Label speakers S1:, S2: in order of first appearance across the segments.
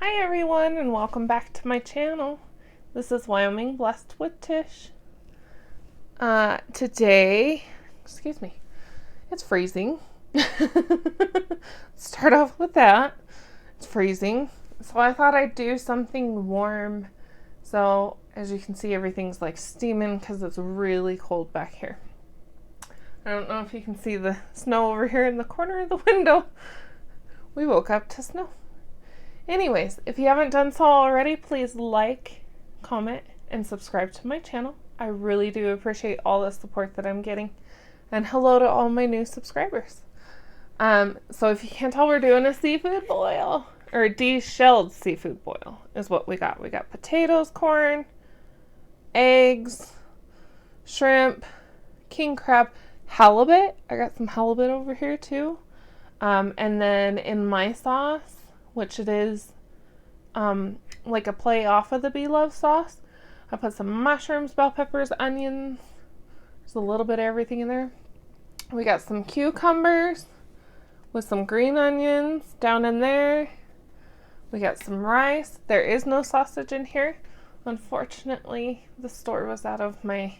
S1: Hi everyone and welcome back to my channel. This is Wyoming Blessed with Tish. Today, excuse me, it's freezing. Start off with that. It's freezing. So I thought I'd do something warm. So as you can see, everything's like steaming because it's really cold back here. I don't know if you can see the snow over here in the corner of the window. We woke up to snow. Anyways, if you haven't done so already, please like, comment, and subscribe to my channel. I really do appreciate all the support that I'm getting. And hello to all my new subscribers. So if you can't tell, we're doing a seafood boil, or a deshelled seafood boil is what we got. We got potatoes, corn, eggs, shrimp, king crab, halibut. I got some halibut over here too. And then in my sauce, which it is like a play off of the bloves sauce, I put some mushrooms, bell peppers, onions. There's a little bit of everything in there. We got some cucumbers with some green onions down in there. We got some rice. There is no sausage in here. Unfortunately, the store was out of my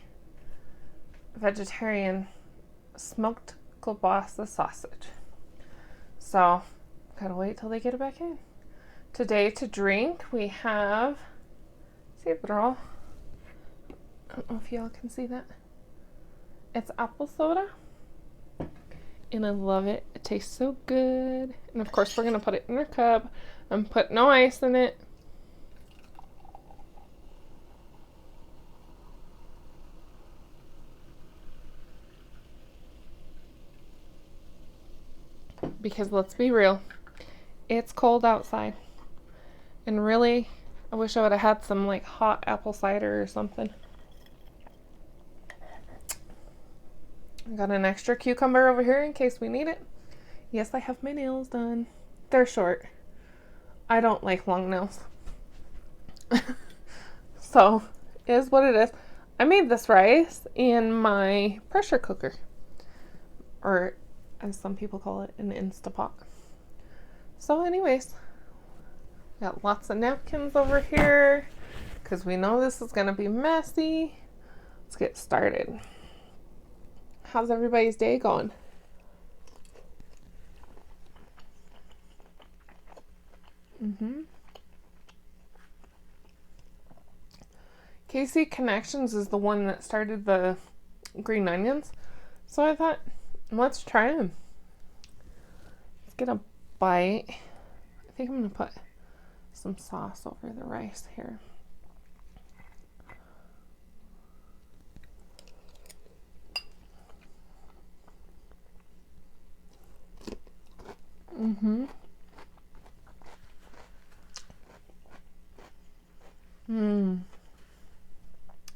S1: vegetarian smoked kielbasa sausage. So, gotta wait till they get it back in. Today to drink, we have, see it all. I don't know if y'all can see that. It's apple soda. And I love it. It tastes so good. And of course, we're going to put it in our cup and put no ice in it. Because let's be real, it's cold outside. And really, I wish I would have had some like hot apple cider or something. I got an extra cucumber over here in case we need it. Yes, I have my nails done. They're short. I don't like long nails. So, it is what it is. I made this rice in my pressure cooker. Or, as some people call it, an Instapot. So anyways, got lots of napkins over here because we know this is going to be messy. Let's get started. How's everybody's day going? Casey Connections is the one that started the green onions. So I thought, let's try them. Let's get a bite. I think I'm going to put some sauce over the rice here.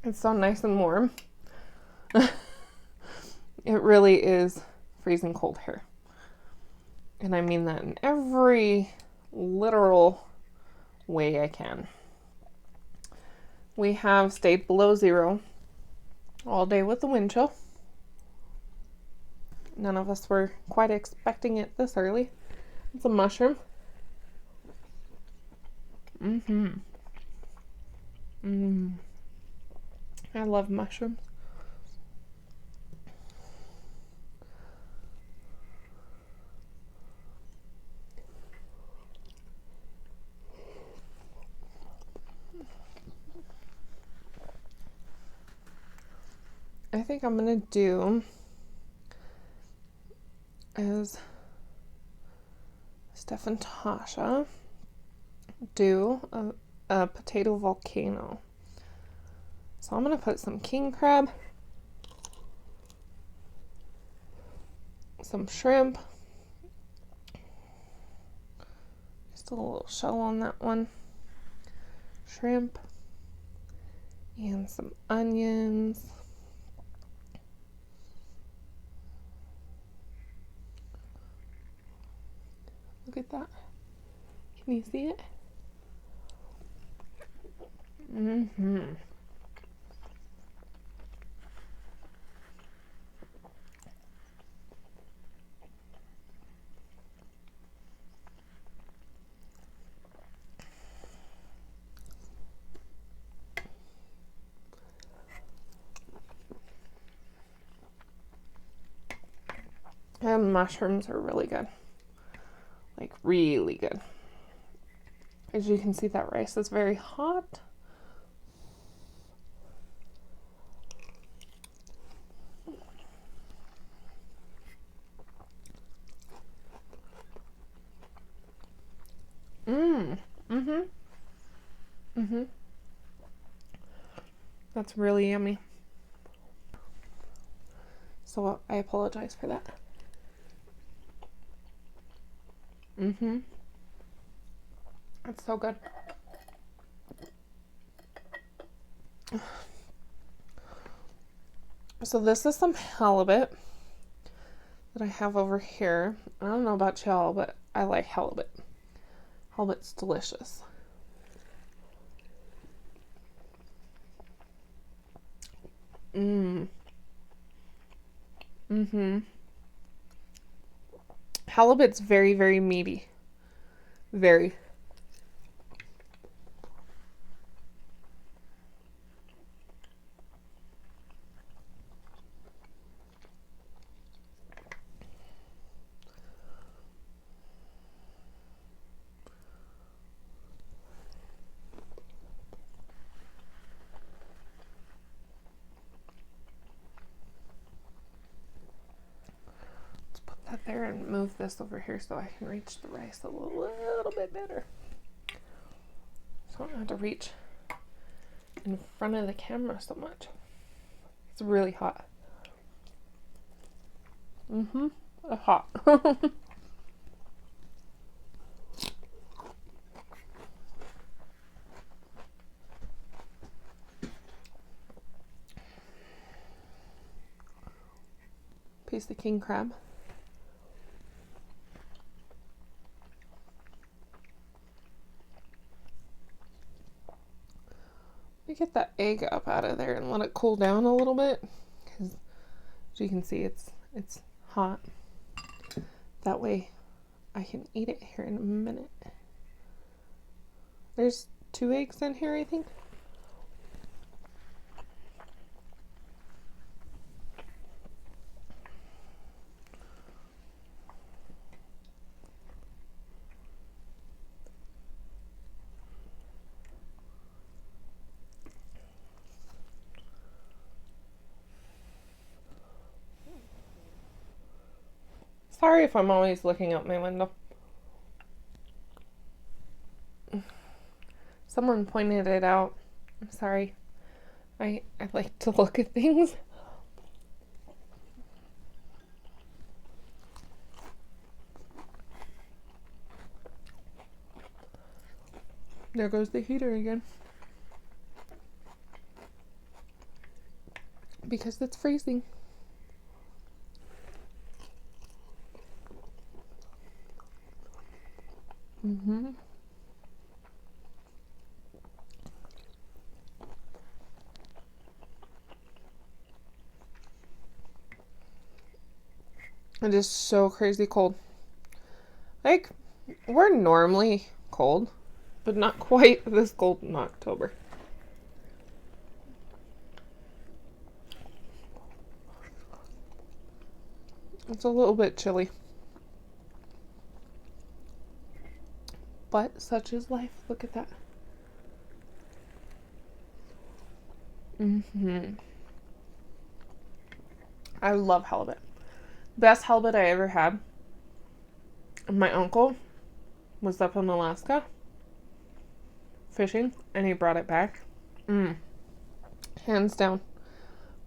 S1: It's so nice and warm. It really is freezing cold here. And I mean that in every literal way I can. We have stayed below 0 all day with the wind chill. None of us were quite expecting it this early. It's a mushroom. I love mushrooms. I think I'm gonna do as Steph and Tasha do a potato volcano. So I'm gonna put some king crab, some shrimp, just a little shell on that one, shrimp, and some onions. Look at that. Can you see it? And mushrooms are really good. Like really good. As you can see, that rice is very hot. That's really yummy. So I apologize for that. It's so good. So this is some halibut that I have over here. I don't know about y'all, but I like halibut. Halibut's delicious. Halibut's very, very meaty. Very. There and move this over here so I can reach the rice a little bit better. So I don't have to reach in front of the camera so much. It's really hot. Hot. Piece of king crab. Get that egg up out of there and let it cool down a little bit, because as you can see, it's hot. That way I can eat it here in a minute. There's 2 eggs in here, I think. Sorry if I'm always looking out my window. Someone pointed it out. I'm sorry. I like to look at things. There goes the heater again. Because it's freezing. It is so crazy cold. Like, we're normally cold, but not quite this cold in October. It's a little bit chilly. But such is life. Look at that. I love halibut. Best halibut I ever had. My uncle was up in Alaska fishing, and he brought it back. Hands down,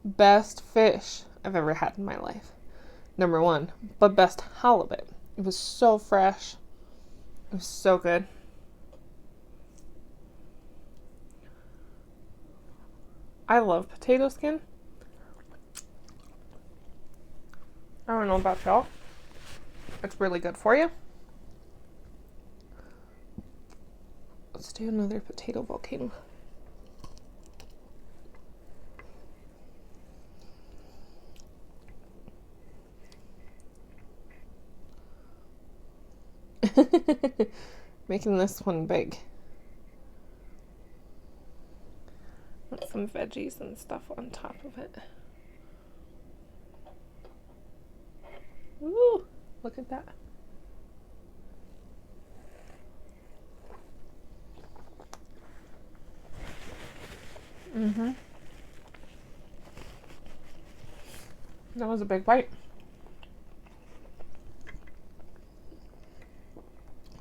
S1: best fish I've ever had in my life. Number 1, but best halibut. It was so fresh. It was so good. I love potato skin. I don't know about y'all. It's really good for you. Let's do another potato volcano. Making this one big. Put some veggies and stuff on top of it. Ooh, look at that. That was a big bite.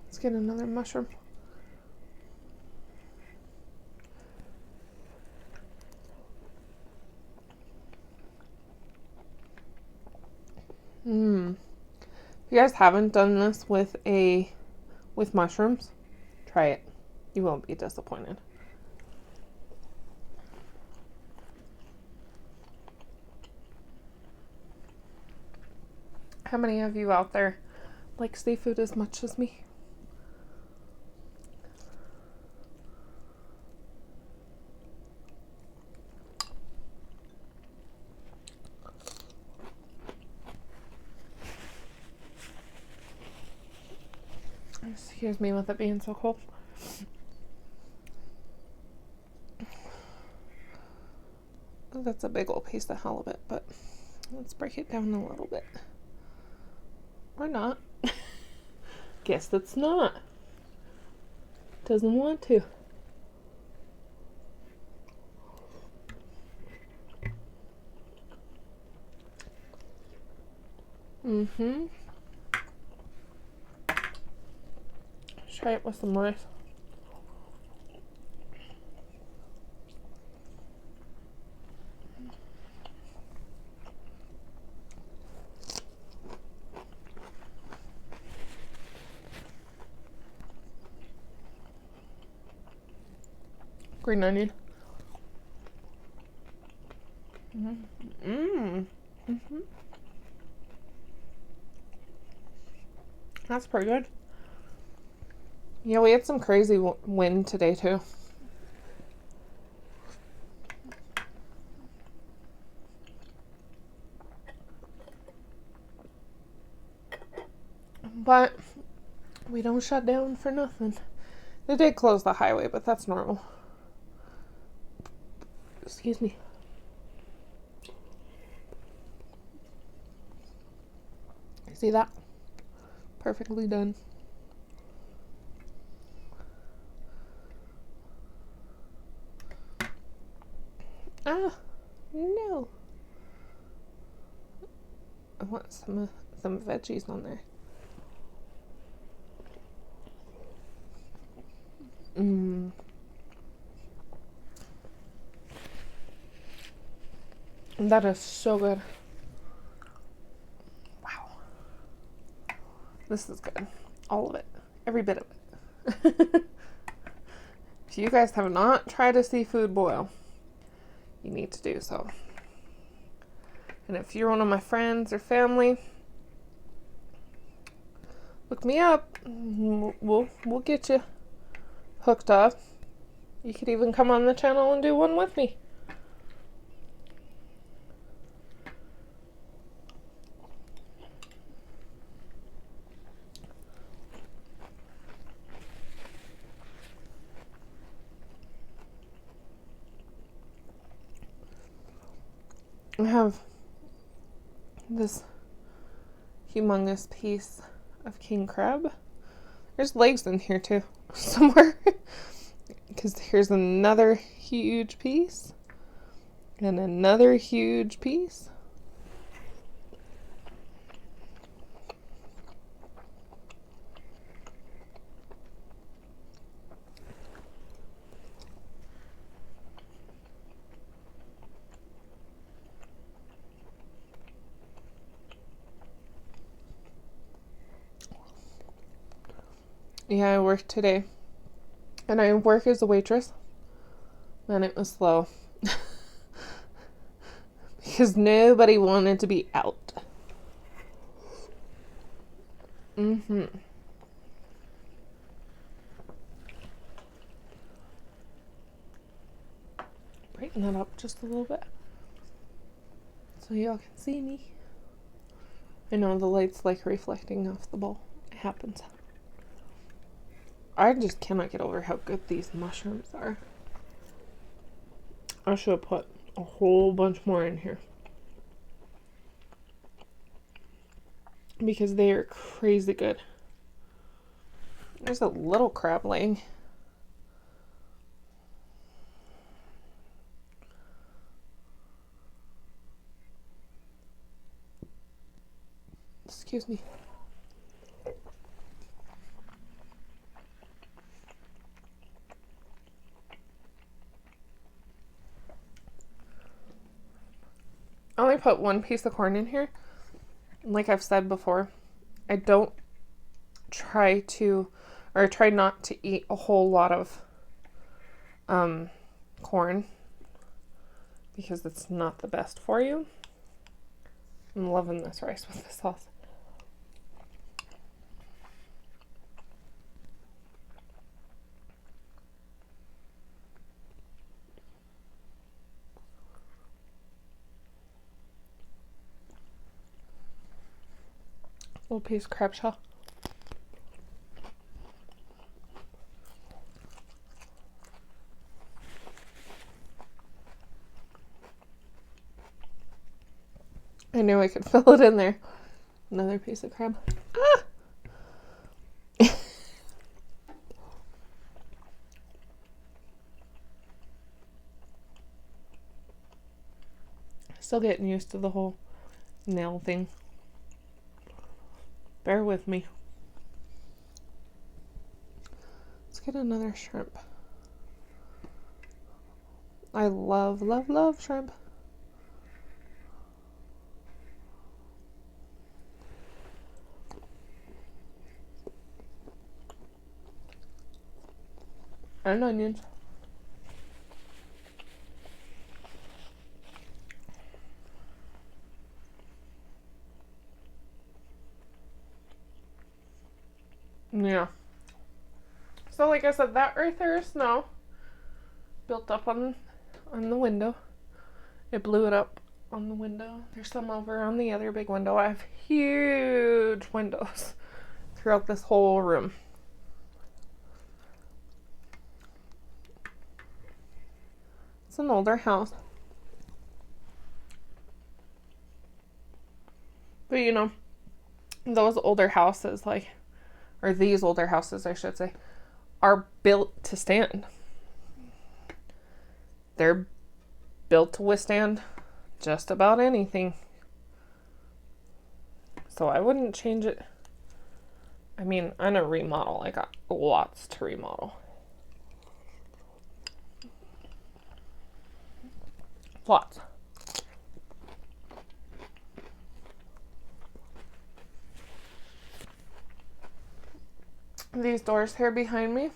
S1: Let's get another mushroom. If you guys haven't done this with mushrooms, try it. You won't be disappointed. How many of you out there like seafood as much as me? Excuse me with it being so cold. That's a big old piece of halibut, but let's break it down a little bit. Or not. Guess it's not. Doesn't want to. Try it with some rice. Green onion. That's pretty good. Yeah, we had some crazy wind today too. But we don't shut down for nothing. They did close the highway, but that's normal. Excuse me. See that? Perfectly done. Ah, no. I want some veggies on there. That is so good. Wow. This is good. All of it. Every bit of it. If you guys have not tried a seafood boil, you need to do so. And if you're one of my friends or family, look me up. We'll get you hooked up. You could even come on the channel and do one with me. I have this humongous piece of king crab. There's legs in here too, somewhere. Because here's another huge piece. And another huge piece. Yeah, I worked today. And I work as a waitress. And it was slow. Because nobody wanted to be out. Brighten that up just a little bit. So y'all can see me. I know the light's like reflecting off the bowl. It happens. I just cannot get over how good these mushrooms are. I should have put a whole bunch more in here. because they are crazy good. There's a little crab laying. Excuse me. I only put one piece of corn in here. Like I've said before, I don't try not to eat a whole lot of corn because it's not the best for you. I'm loving this rice with the sauce. Little piece of crab shell. I knew I could fill it in there. Another piece of crab. Ah! Still getting used to the whole nail thing. Bear with me. Let's get another shrimp. I love, love, love shrimp. And onions. Yeah. So like I said, that right there is snow built up on the window. It blew it up on the window. There's some over on the other big window. I have huge windows throughout this whole room. It's an older house. But you know, those older houses, like, or these older houses, I should say, are built to stand. They're built to withstand just about anything. So I wouldn't change it. I mean, on a remodel, I got lots to remodel. Lots. These doors here behind me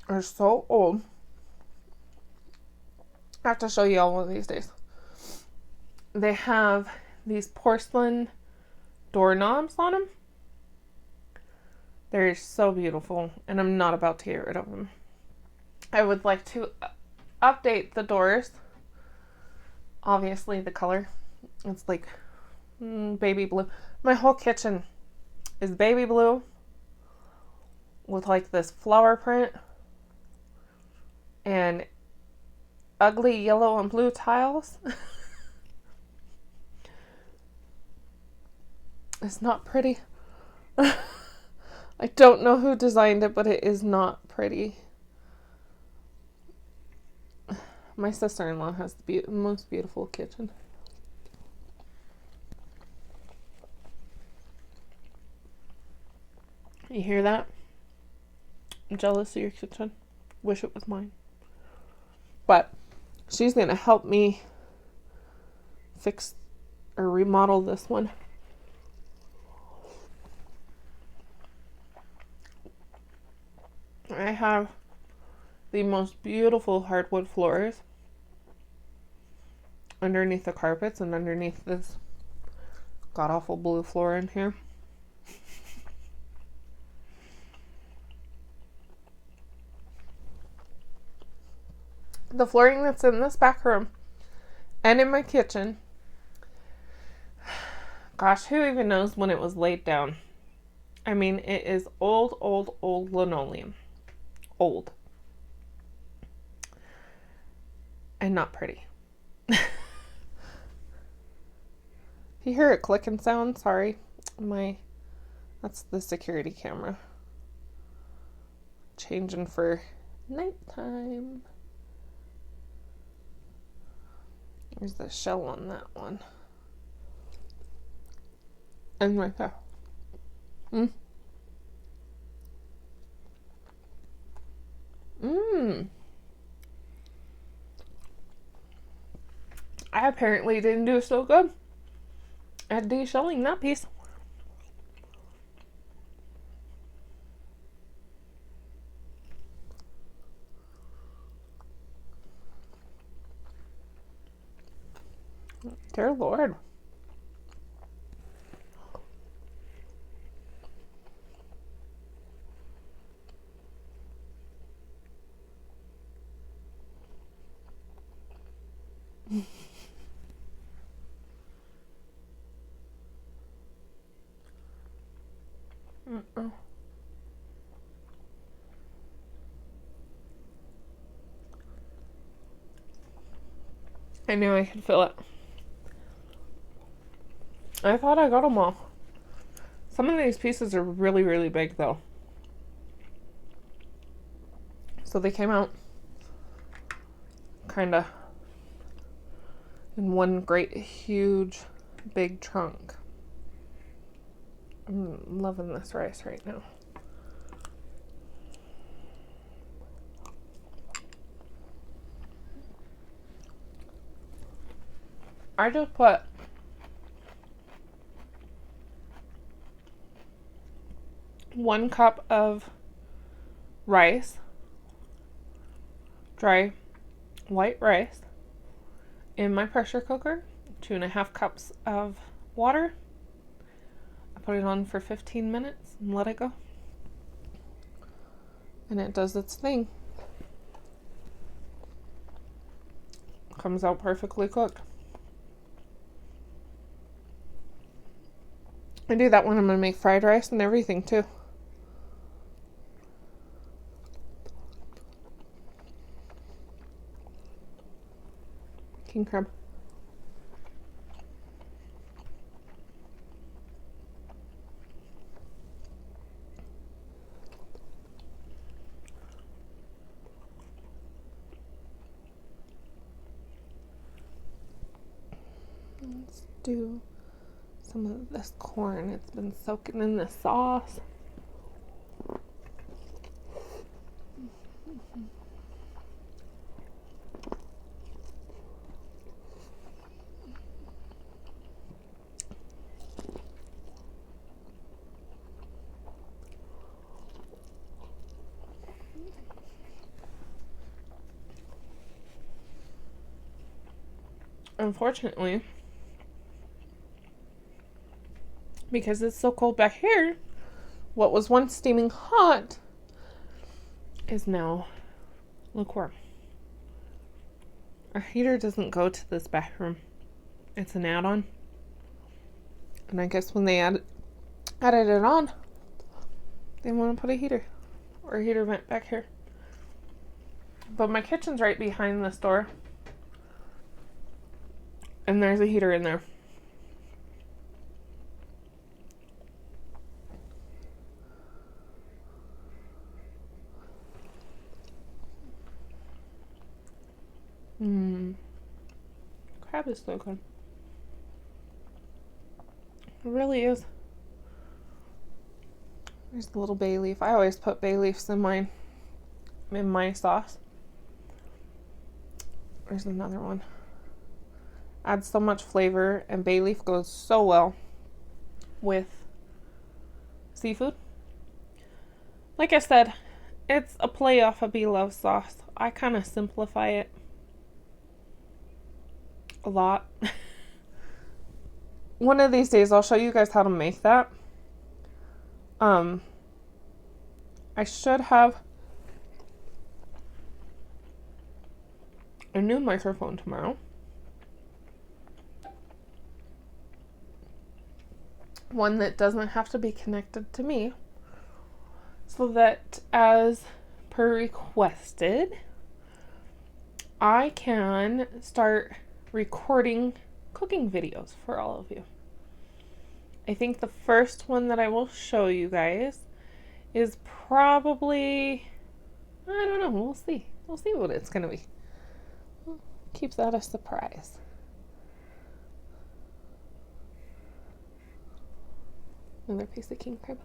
S1: are so old. I have to show you all one of these days. They have these porcelain doorknobs on them. They're so beautiful, and I'm not about to get rid of them. I would like to update the doors. Obviously, the color. It's like baby blue. My whole kitchen is baby blue with like this flower print and ugly yellow and blue tiles. It's not pretty. I don't know who designed it, but it is not pretty. My sister-in-law has the most beautiful kitchen. You hear that? I'm jealous of your kitchen. Wish it was mine. But she's going to help me fix or remodel this one. I have the most beautiful hardwood floors underneath the carpets and underneath this god-awful blue floor in here. The flooring that's in this back room and in my kitchen, gosh, who even knows when it was laid down? I mean, it is old linoleum. Old. And not pretty. you hear a clicking sound, sorry. That's the security camera. Changing for nighttime. There's the shell on that one. And right there. I apparently didn't do so good at deshelling that piece. Dear Lord. I knew I could feel it. I thought I got them all. Some of these pieces are really, really big though. So they came out kind of in one great, huge, big chunk. I'm loving this rice right now. I just put one cup of rice, dry white rice, in my pressure cooker, 2.5 cups of water. I put it on for 15 minutes and let it go. And it does its thing. Comes out perfectly cooked. I do that when I'm going to make fried rice and everything too. King crab. Let's do some of this corn. It's been soaking in the sauce. Unfortunately, because it's so cold back here, what was once steaming hot is now lukewarm. Our heater doesn't go to this bathroom. It's an add-on. And I guess when they added it on, they want to put a heater or a heater vent back here. But my kitchen's right behind this door. And there's a heater in there. Crab is so good. It really is. There's the little bay leaf. I always put bay leaves in my sauce. There's another one. Adds so much flavor, and bay leaf goes so well with seafood. Like I said, it's a play off of beloved sauce. I kind of simplify it a lot. One of these days I'll show you guys how to make that. I should have a new microphone tomorrow. One that doesn't have to be connected to me, so that as per requested, I can start recording cooking videos for all of you. I think the first one that I will show you guys is probably, I don't know, we'll see. We'll see what it's going to be. Keeps that a surprise. Another piece of king crab.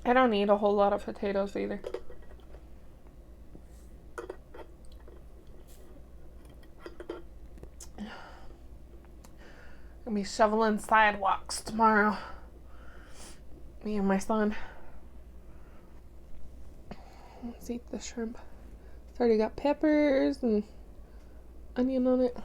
S1: I don't eat a whole lot of potatoes either. Gonna be shoveling sidewalks tomorrow. Me and my son. Let's eat the shrimp. It's already got peppers and onion on it.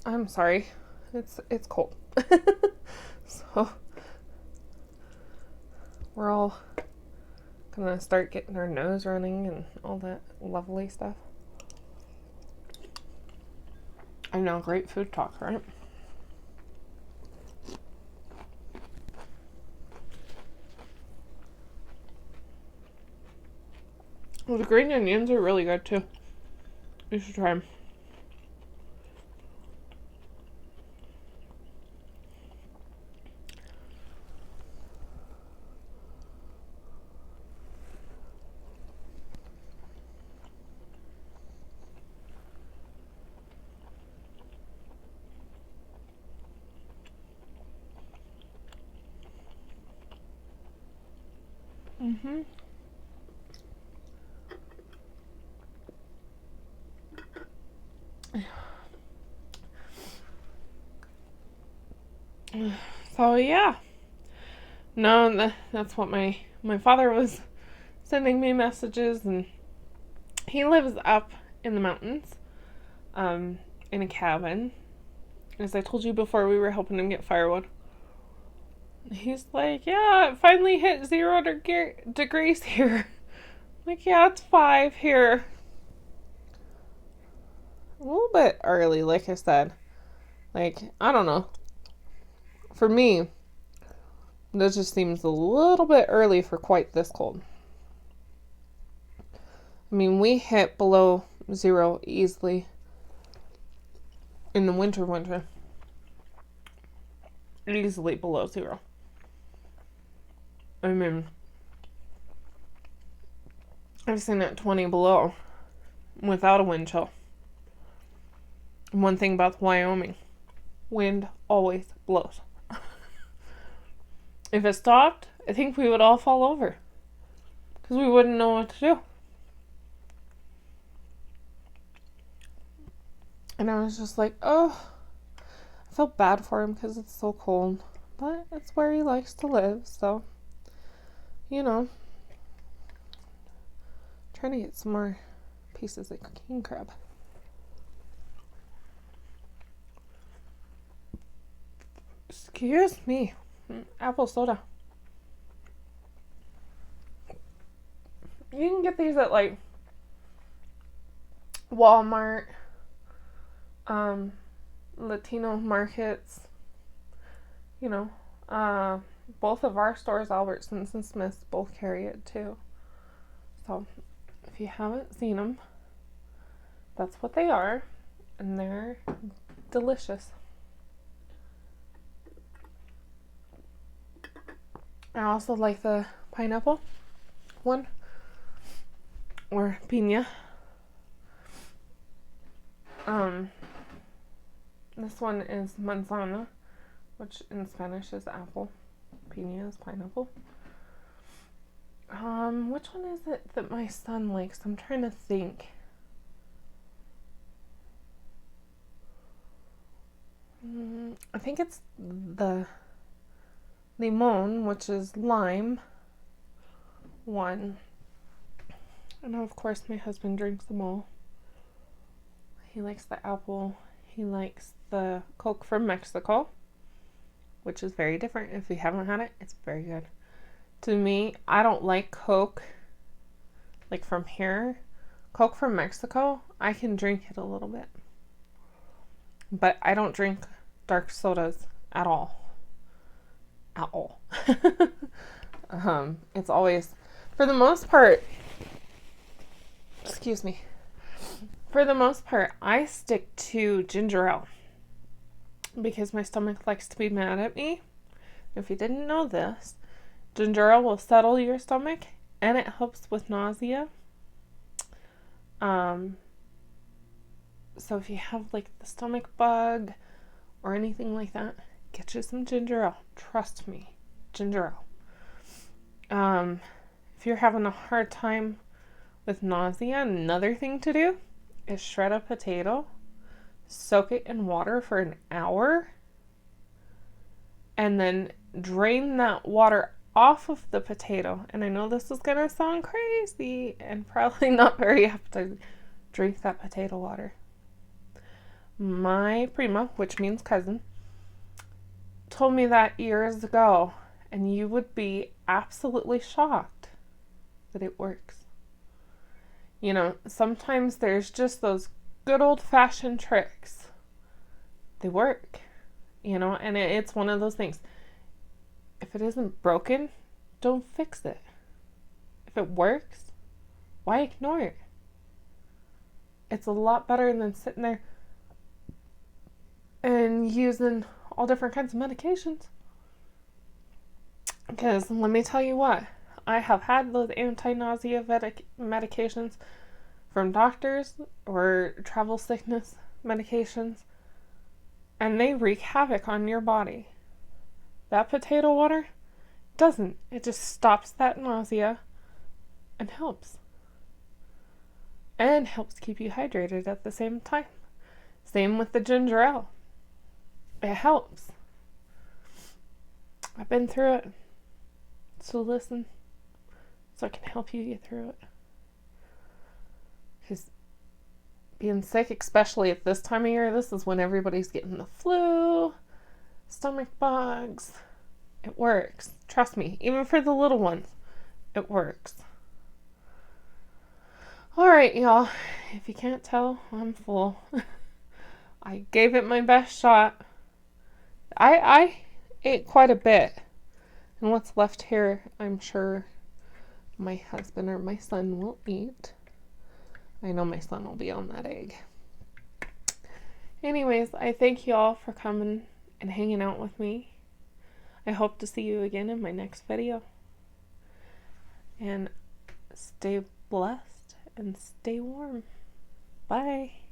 S1: I'm sorry. It's cold. So we're all gonna start getting our nose running and all that lovely stuff. I know, great food talk, right? Well, the green onions are really good too. You should try them. So yeah, no, that's what my father was sending me messages, and he lives up in the mountains, in a cabin. As I told you before, we were helping him get firewood. He's like, yeah, it finally hit 0 degrees here. I'm like, yeah, it's 5 here. A little bit early, like I said. Like, I don't know. For me, that just seems a little bit early for quite this cold. I mean, we hit below 0 easily in the winter. Easily below 0. I mean, I've seen it 20 below without a wind chill. One thing about Wyoming, wind always blows. If it stopped, I think we would all fall over because we wouldn't know what to do. And I was just like, oh, I felt bad for him because it's so cold, but it's where he likes to live, so, you know, trying to get some more pieces of king crab. Excuse me. Apple soda. You can get these at like Walmart, Latino markets, you know, both of our stores, Albertsons and Smith's, both carry it too. So if you haven't seen them, that's what they are, and they're delicious. I also like the pineapple one, or piña. This one is manzana, which in Spanish is apple. Piña is pineapple. Which one is it that my son likes? I'm trying to think. I think it's the limon, which is lime one. And of course my husband drinks them all. He likes the apple. He likes the Coke from Mexico. which is very different. If you haven't had it, it's very good. To me, I don't like Coke, like from here. Coke from Mexico, I can drink it a little bit. But I don't drink dark sodas at all. At all. It's always, for the most part, excuse me, for the most part, I stick to ginger ale because my stomach likes to be mad at me. If you didn't know this, ginger ale will settle your stomach and it helps with nausea. So if you have like the stomach bug or anything like that, get you some ginger ale. Trust me, ginger ale. If you're having a hard time with nausea, another thing to do is shred a potato, soak it in water for an hour, and then drain that water off of the potato. And I know this is gonna sound crazy and probably not very apt to drink that potato water. My prima, which means cousin, told me that years ago, and you would be absolutely shocked that it works. You know, sometimes there's just those good old-fashioned tricks. They work, you know, and it's one of those things. If it isn't broken, don't fix it. If it works, why ignore it? It's a lot better than sitting there and using all different kinds of medications. Because let me tell you what, I have had those anti-nausea medications from doctors or travel sickness medications, and they wreak havoc on your body. That potato water doesn't. It just stops that nausea and helps. And helps keep you hydrated at the same time. Same with the ginger ale. It helps. I've been through it. So listen, so I can help you get through it. Because being sick, especially at this time of year, this is when everybody's getting the flu, stomach bugs. It works. Trust me, even for the little ones, it works. Alright, y'all. If you can't tell, I'm full. I gave it my best shot. I ate quite a bit. And what's left here, I'm sure my husband or my son will eat. I know my son will be on that egg. Anyways, I thank you all for coming and hanging out with me. I hope to see you again in my next video. And stay blessed and stay warm. Bye.